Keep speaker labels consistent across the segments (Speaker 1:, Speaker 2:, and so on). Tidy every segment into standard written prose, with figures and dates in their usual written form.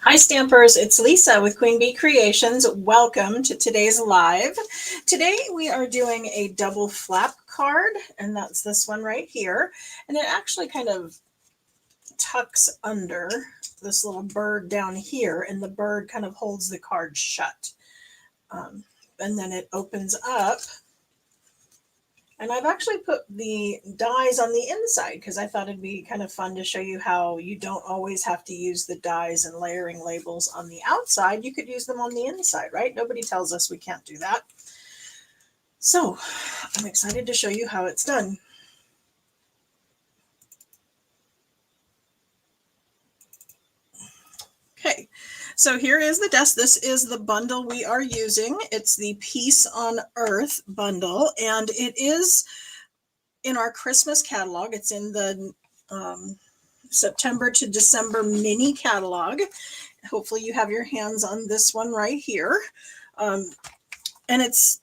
Speaker 1: Hi Stampers, it's Lisa with Queen Bee Creations. Welcome to today's live. Today we are doing a double flap card, and that's this one right here. And it actually kind of tucks under this little bird down here, and the bird kind of holds the card shut. And then it opens up. And I've actually put the dies on the inside because I thought it'd be kind of fun to show you how you don't always have to use the dies and layering labels on the outside. You could use them on the inside, right? Nobody tells us we can't do that. So I'm excited to show you how it's done. Okay, so here is the desk. This is the bundle we are using. It's the Peace on Earth bundle, and it is in our Christmas catalog. It's in the September to December mini catalog. Hopefully you have your hands on this one right here. And it's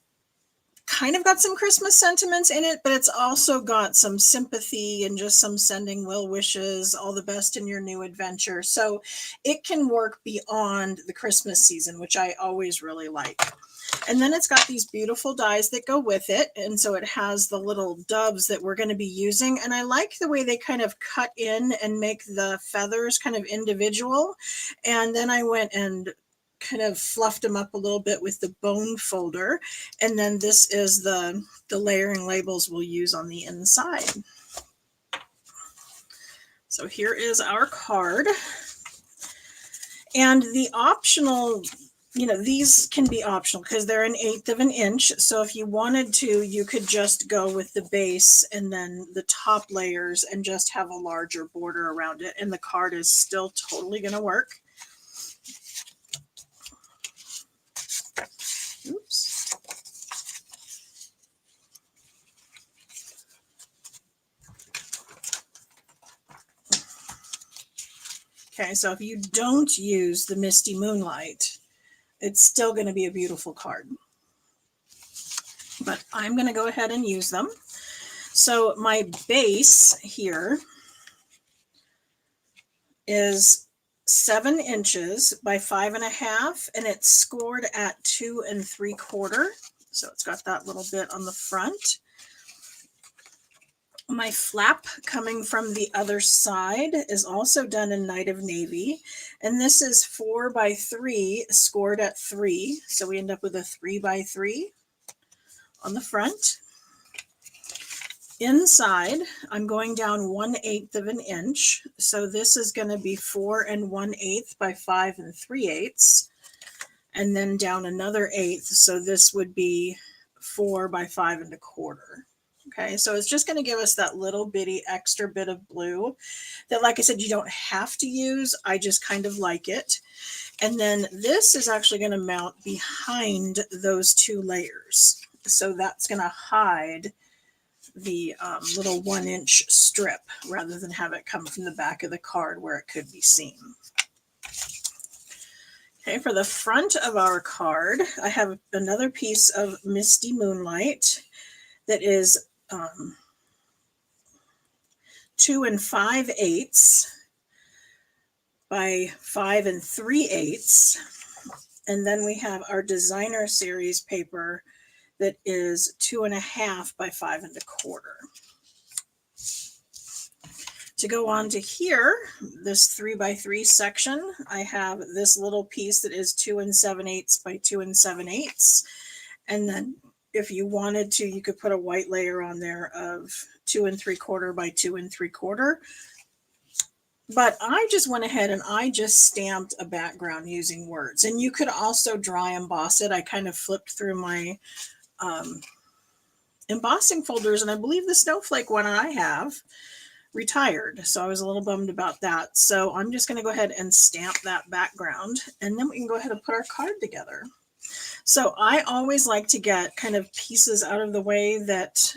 Speaker 1: kind of got some Christmas sentiments in it, but it's also got some sympathy and just some sending well wishes, all the best in your new adventure. So it can work beyond the Christmas season, which I always really like. And then it's got these beautiful dies that go with it. And so it has the little doves that we're going to be using. And I like the way they kind of cut in and make the feathers kind of individual. And then I went and kind of fluffed them up a little bit with the bone folder. And then this is the layering labels we'll use on the inside. So here is our card. And the optional, these can be optional because they're 1/8 of an inch. So if you wanted to, you could just go with the base and then the top layers and just have a larger border around it. And the card is still totally going to work. Oops. Okay, so if you don't use the Misty Moonlight, it's still going to be a beautiful card. But I'm going to go ahead and use them. So my base here is 7 inches by 5.5, and it's scored at 2 3/4. So it's got that little bit on the front. My flap coming from the other side is also done in Night of Navy, and this is 4 by 3 scored at 3. So we end up with a 3 by 3 on the front. Inside, I'm going down 1/8 of an inch. So this is going to be 4 1/8 by 5 3/8. And then down another 1/8. So this would be 4 by 5 1/4. Okay, so it's just going to give us that little bitty extra bit of blue that, like I said, you don't have to use. I just kind of like it. And then this is actually going to mount behind those 2 layers. So that's going to hide the little 1-inch strip rather than have it come from the back of the card where it could be seen. Okay, for the front of our card, I have another piece of Misty Moonlight that is 2 5/8 by 5 3/8. And then we have our designer series paper that is 2.5 by 5 1/4. To go on to here, this 3 by 3 section, I have this little piece that is 2 7/8 by 2 7/8. And then if you wanted to, you could put a white layer on there of 2 3/4 by 2 3/4. But I just went ahead and I just stamped a background using words. And you could also dry emboss it. I kind of flipped through my embossing folders, and I believe the snowflake one I have retired. So I was a little bummed about that. So I'm just going to go ahead and stamp that background, and then we can go ahead and put our card together. So I always like to get kind of pieces out of the way that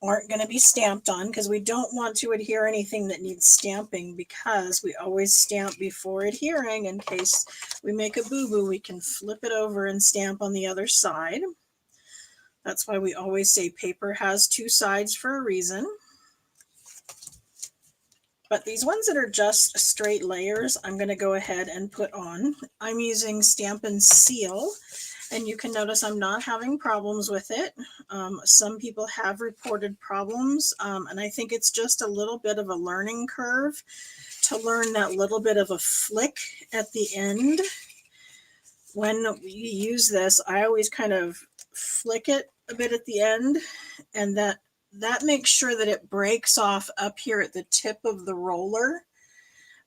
Speaker 1: aren't going to be stamped on, because we don't want to adhere anything that needs stamping, because we always stamp before adhering in case we make a boo-boo. We can flip it over and stamp on the other side. That's why we always say paper has 2 sides for a reason. But these ones that are just straight layers, I'm going to go ahead and put on. I'm using Stampin' Seal, and you can notice I'm not having problems with it. Some people have reported problems, and I think it's just a little bit of a learning curve to learn that little bit of a flick at the end. When we use this, I always kind of flick it a bit at the end, and that makes sure that it breaks off up here at the tip of the roller,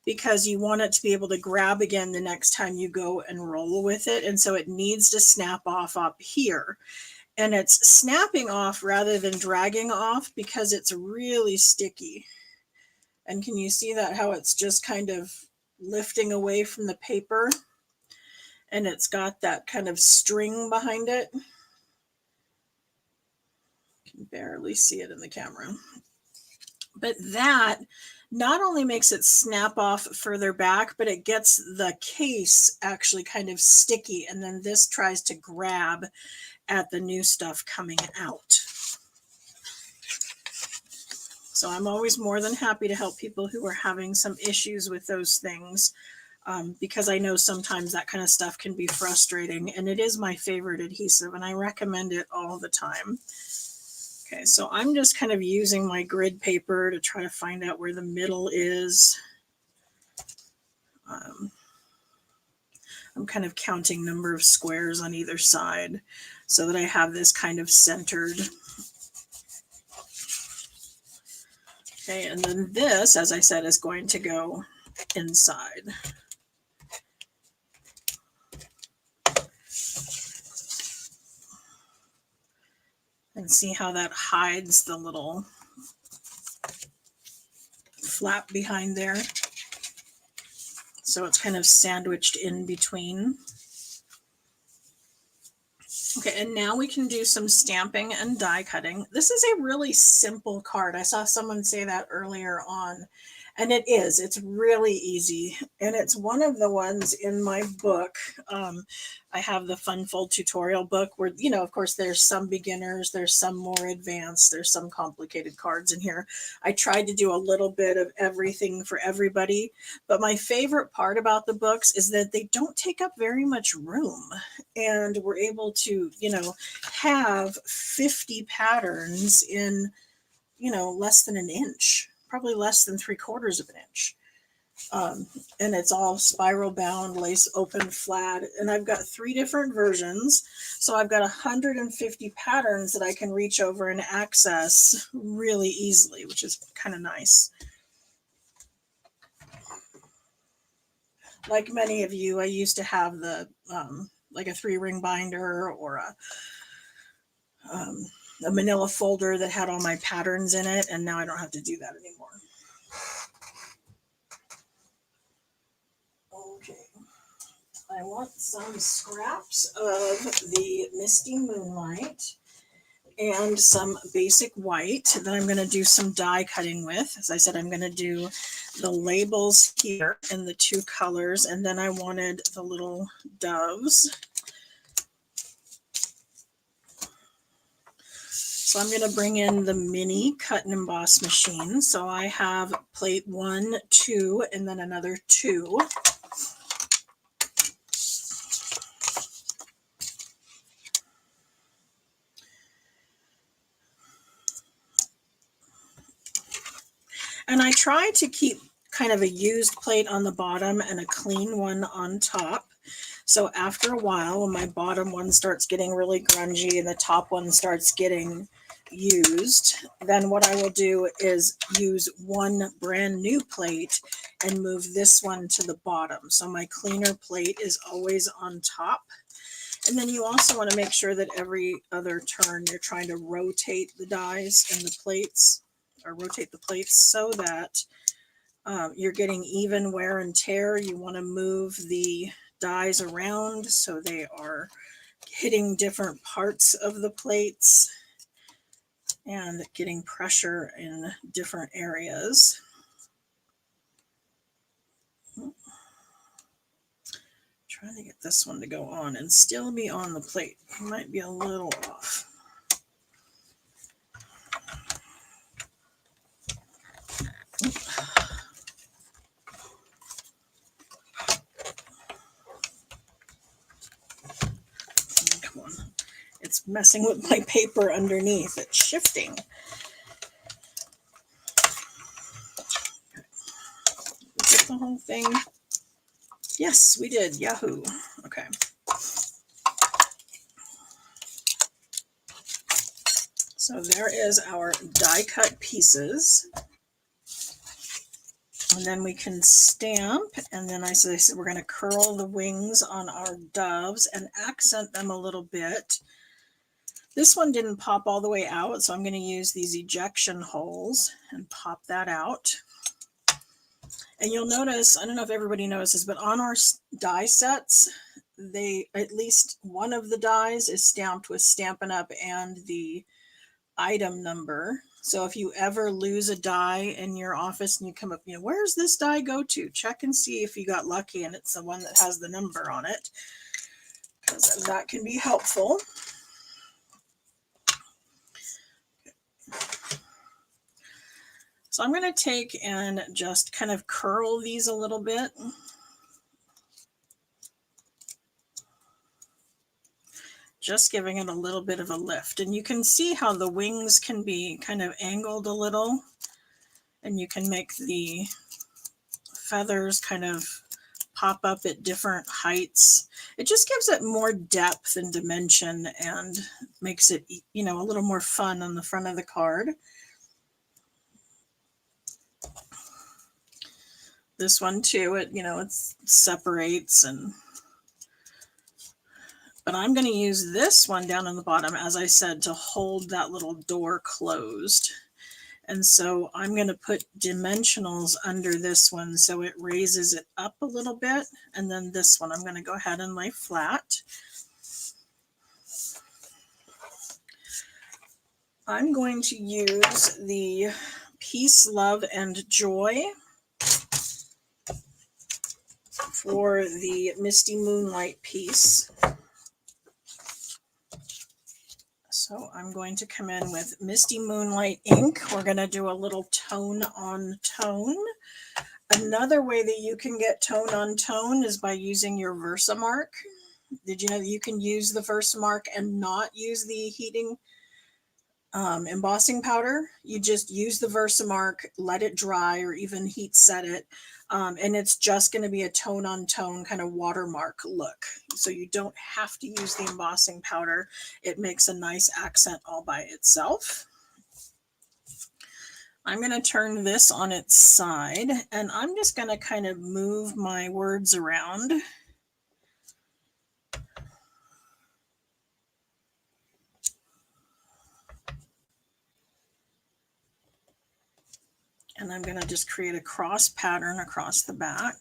Speaker 1: because you want it to be able to grab again the next time you go and roll with it. And so it needs to snap off up here. And it's snapping off rather than dragging off because it's really sticky. And can you see that, how it's just kind of lifting away from the paper? And it's got that kind of string behind it. Can barely see it in the camera. But that not only makes it snap off further back, but it gets the case actually kind of sticky, and then this tries to grab at the new stuff coming out. So I'm always more than happy to help people who are having some issues with those things, because I know sometimes that kind of stuff can be frustrating, and it is my favorite adhesive, and I recommend it all the time. Okay, so I'm just kind of using my grid paper to try to find out where the middle is. I'm kind of counting number of squares on either side so that I have this kind of centered. Okay, and then this, as I said, is going to go inside. And see how that hides the little flap behind there. So it's kind of sandwiched in between. Okay, and now we can do some stamping and die cutting. This is a really simple card. I saw someone say that earlier on, and it is. It's really easy, and it's one of the ones in my book. I have the Fun Fold tutorial book where, you know, of course, there's some beginners, there's some more advanced, there's some complicated cards in here. I tried to do a little bit of everything for everybody, but my favorite part about the books is that they don't take up very much room, and we're able to, you know, have 50 patterns in, you know, less than an inch, probably less than 3/4 of an inch. And it's all spiral bound, lace open, flat. And I've got 3 different versions. So I've got 150 patterns that I can reach over and access really easily, which is kind of nice. Like many of you, I used to have the like a 3-ring binder or a manila folder that had all my patterns in it, and now I don't have to do that anymore. Okay, I want some scraps of the Misty Moonlight and some basic white that I'm going to do some die cutting with. As I said, I'm going to do the labels here in the 2 colors, and then I wanted the little doves. So I'm going to bring in the mini cut and emboss machine. So I have plate 1, 2, and then another 2. And I try to keep kind of a used plate on the bottom and a clean one on top. So after a while, when my bottom one starts getting really grungy and the top one starts getting used, then what I will do is use one brand new plate and move this one to the bottom. So my cleaner plate is always on top. And then you also want to make sure that every other turn you're trying to rotate the dies and the plates, or rotate the plates so that you're getting even wear and tear. You want to move the dies around so they are hitting different parts of the plates and getting pressure in different areas. Trying to get this one to go on and still be on the plate. Might be a little off. messing with my paper underneath. It's shifting. Get the whole thing. Yes, we did. Yahoo. Okay. So there is our die cut pieces. And then we can stamp, and then I said we're going to curl the wings on our doves and accent them a little bit. This one didn't pop all the way out, so I'm going to use these ejection holes and pop that out. And you'll notice, I don't know if everybody notices, but on our die sets, at least one of the dies is stamped with Stampin' Up! And the item number. So if you ever lose a die in your office and you come up, where's this die go to? Check and see if you got lucky and it's the one that has the number on it, because that can be helpful. So I'm going to take and just kind of curl these a little bit. Just giving it a little bit of a lift. And you can see how the wings can be kind of angled a little, and you can make the feathers kind of pop up at different heights. It just gives it more depth and dimension and makes it, a little more fun on the front of the card. This one too, it separates, but I'm going to use this one down on the bottom, as I said, to hold that little door closed. And so I'm going to put dimensionals under this one so it raises it up a little bit. And then this one I'm going to go ahead and lay flat. I'm going to use the Peace, Love, and Joy for the Misty Moonlight piece. So I'm going to come in with Misty Moonlight ink. We're going to do a little tone on tone. Another way that you can get tone on tone is by using your Versamark. Did you know that you can use the Versamark and not use the heating embossing powder? You just use the Versamark, let it dry, or even heat set it. And it's just going to be a tone on tone kind of watermark look. So you don't have to use the embossing powder. It makes a nice accent all by itself. I'm going to turn this on its side, and I'm just going to kind of move my words around. And I'm going to just create a cross pattern across the back.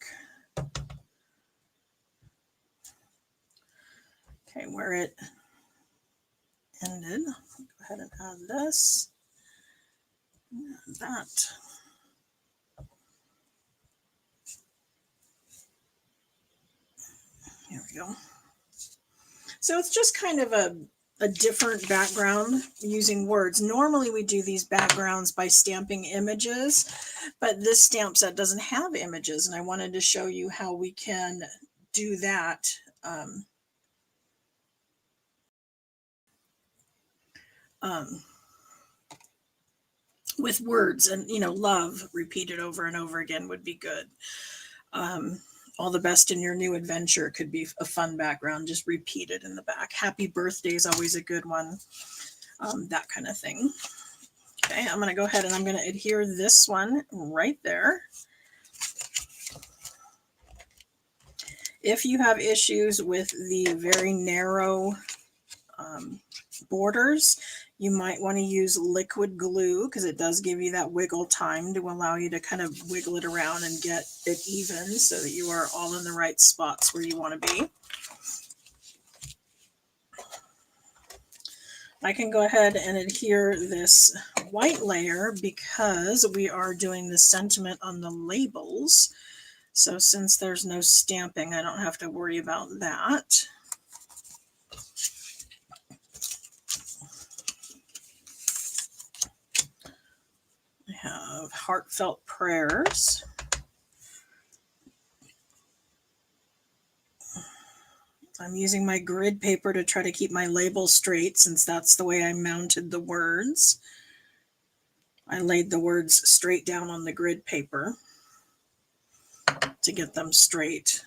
Speaker 1: Okay, where it ended, go ahead and add this and that. Here we go. So it's just kind of a different background using words. Normally we do these backgrounds by stamping images, but this stamp set doesn't have images, and I wanted to show you how we can do that. With words, and love repeated over and over again would be good. All the best in your new adventure could be a fun background, just repeated in the back. Happy birthday is always a good one. That kind of thing. Okay, I'm going to go ahead and I'm going to adhere this one right there. If you have issues with the very narrow borders, you might want to use liquid glue, because it does give you that wiggle time to allow you to kind of wiggle it around and get it even so that you are all in the right spots where you want to be. I can go ahead and adhere this white layer because we are doing the sentiment on the labels. So since there's no stamping, I don't have to worry about that. I have heartfelt prayers. I'm using my grid paper to try to keep my label straight, since that's the way I mounted the words. I laid the words straight down on the grid paper to get them straight.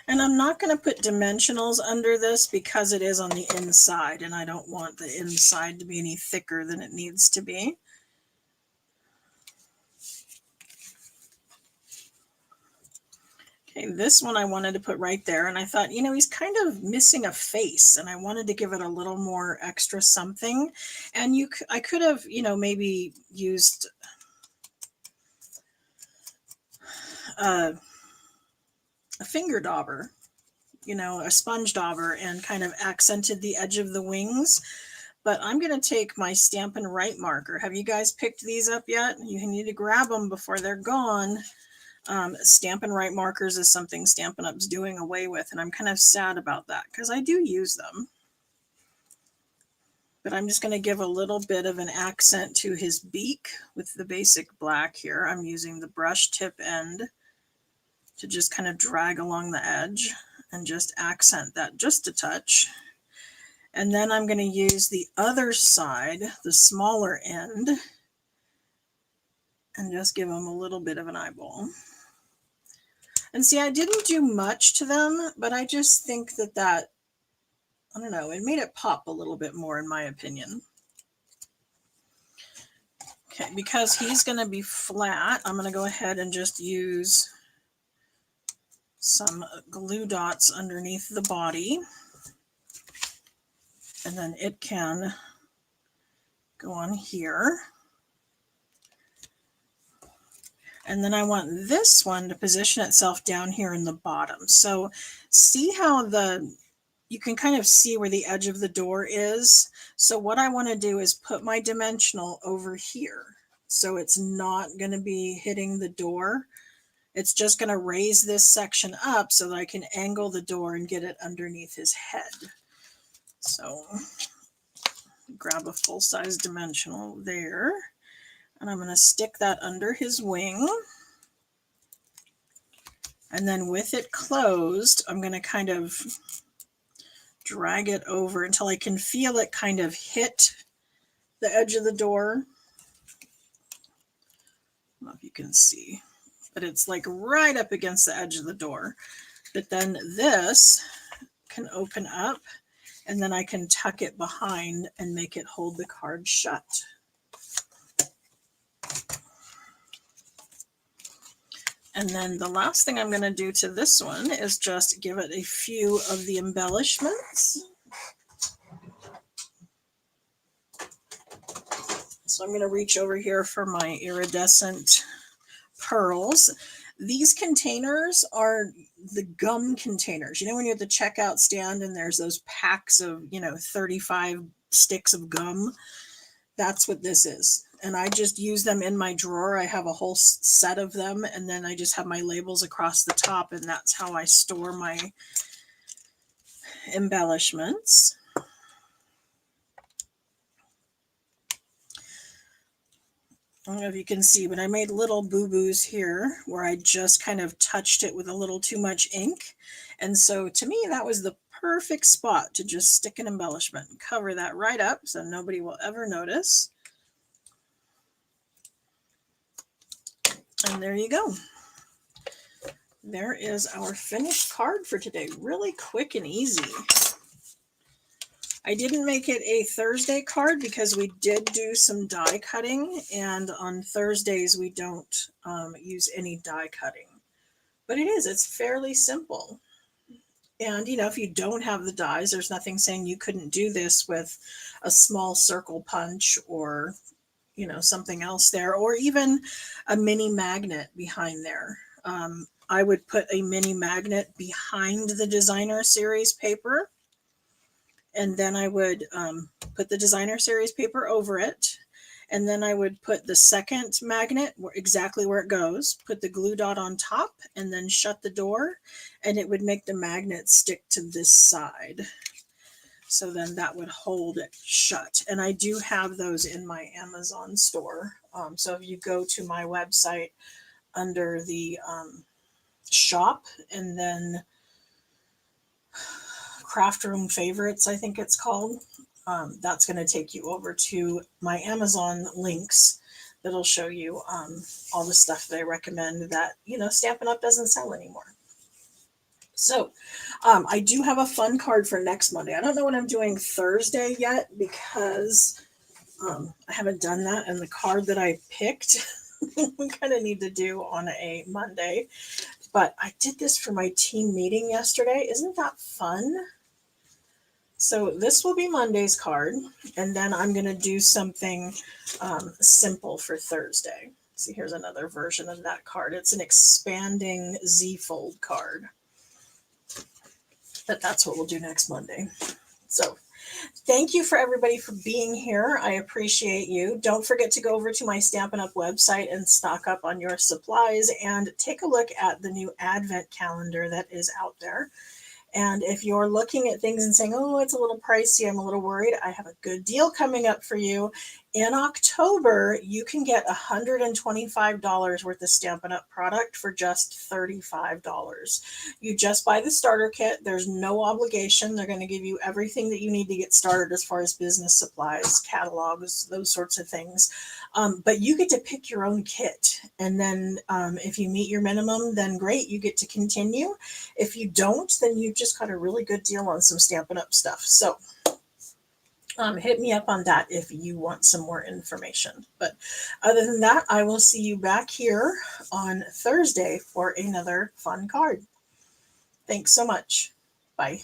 Speaker 1: And I'm not going to put dimensionals under this because it is on the inside, and I don't want the inside to be any thicker than it needs to be. Okay, this one I wanted to put right there, and I thought, you know, he's kind of missing a face, and I wanted to give it a little more extra something. And I could have, you know, maybe used a finger dauber, you know, a sponge dauber, and kind of accented the edge of the wings. But I'm going to take my Stampin' Right marker. Have you guys picked these up yet? You need to grab them before they're gone. Stampin' Right markers is something Stampin' Up's doing away with, and I'm kind of sad about that because I do use them. But I'm just going to give a little bit of an accent to his beak with the basic black here. I'm using the brush tip end to just kind of drag along the edge and just accent that just a touch. And then I'm going to use the other side, the smaller end, and just give them a little bit of an eyeball. And see, I didn't do much to them, but I just think that, I don't know, it made it pop a little bit more in my opinion. Okay, because he's going to be flat, I'm going to go ahead and just use some glue dots underneath the body. And then it can go on here. And then I want this one to position itself down here in the bottom. So see how you can kind of see where the edge of the door is. So what I want to do is put my dimensional over here. So it's not going to be hitting the door. It's just going to raise this section up so that I can angle the door and get it underneath his head. So grab a full-size dimensional there. And I'm going to stick that under his wing. And then with it closed, I'm going to kind of drag it over until I can feel it kind of hit the edge of the door. I don't know if you can see, but it's like right up against the edge of the door. But then this can open up, and then I can tuck it behind and make it hold the card shut. And then the last thing I'm going to do to this one is just give it a few of the embellishments. So I'm going to reach over here for my iridescent pearls. These containers are the gum containers. You know, when you're at the checkout stand and there's those packs of, 35 sticks of gum? That's what this is. And I just use them in my drawer. I have a whole set of them, and then I just have my labels across the top, and that's how I store my embellishments. I don't know if you can see, but I made little boo-boos here where I just kind of touched it with a little too much ink. And so to me, that was the perfect spot to just stick an embellishment and cover that right up so nobody will ever notice. And there you go. There is our finished card for today. Really quick and easy. I didn't make it a Thursday card because we did do some die cutting, and on Thursdays we don't use any die cutting. But it's fairly simple. And, if you don't have the dies, there's nothing saying you couldn't do this with a small circle punch or, something else there, or even a mini magnet behind there. I would put a mini magnet behind the designer series paper, and then I would put the designer series paper over it, and then I would put the second magnet exactly where it goes, put the glue dot on top, and then shut the door, and it would make the magnet stick to this side. So then that would hold it shut. And I do have those in my Amazon store. So if you go to my website under the shop and then craft room favorites, I think it's called, that's going to take you over to my Amazon links that'll show you all the stuff that I recommend that, Stampin' Up! Doesn't sell anymore. So I do have a fun card for next Monday. I don't know what I'm doing Thursday yet because I haven't done that. And the card that I picked, we kind of need to do on a Monday. But I did this for my team meeting yesterday. Isn't that fun? So this will be Monday's card. And then I'm going to do something simple for Thursday. See, here's another version of that card. It's an expanding Z-fold card. But that's what we'll do next Monday. So thank you for everybody for being here. I appreciate you. Don't forget to go over to my Stampin' Up! Website and stock up on your supplies and take a look at the new Advent calendar that is out there. And if you're looking at things and saying, oh, it's a little pricey, I'm a little worried, I have a good deal coming up for you. In October, you can get $125 worth of Stampin' Up! Product for just $35. You just buy the starter kit. There's no obligation. They're going to give you everything that you need to get started as far as business supplies, catalogs, those sorts of things. But you get to pick your own kit. And then if you meet your minimum, then great, you get to continue. If you don't, then you just got a really good deal on some Stampin' Up! Stuff. So hit me up on that if you want some more information. But other than that, I will see you back here on Thursday for another fun card. Thanks so much. Bye.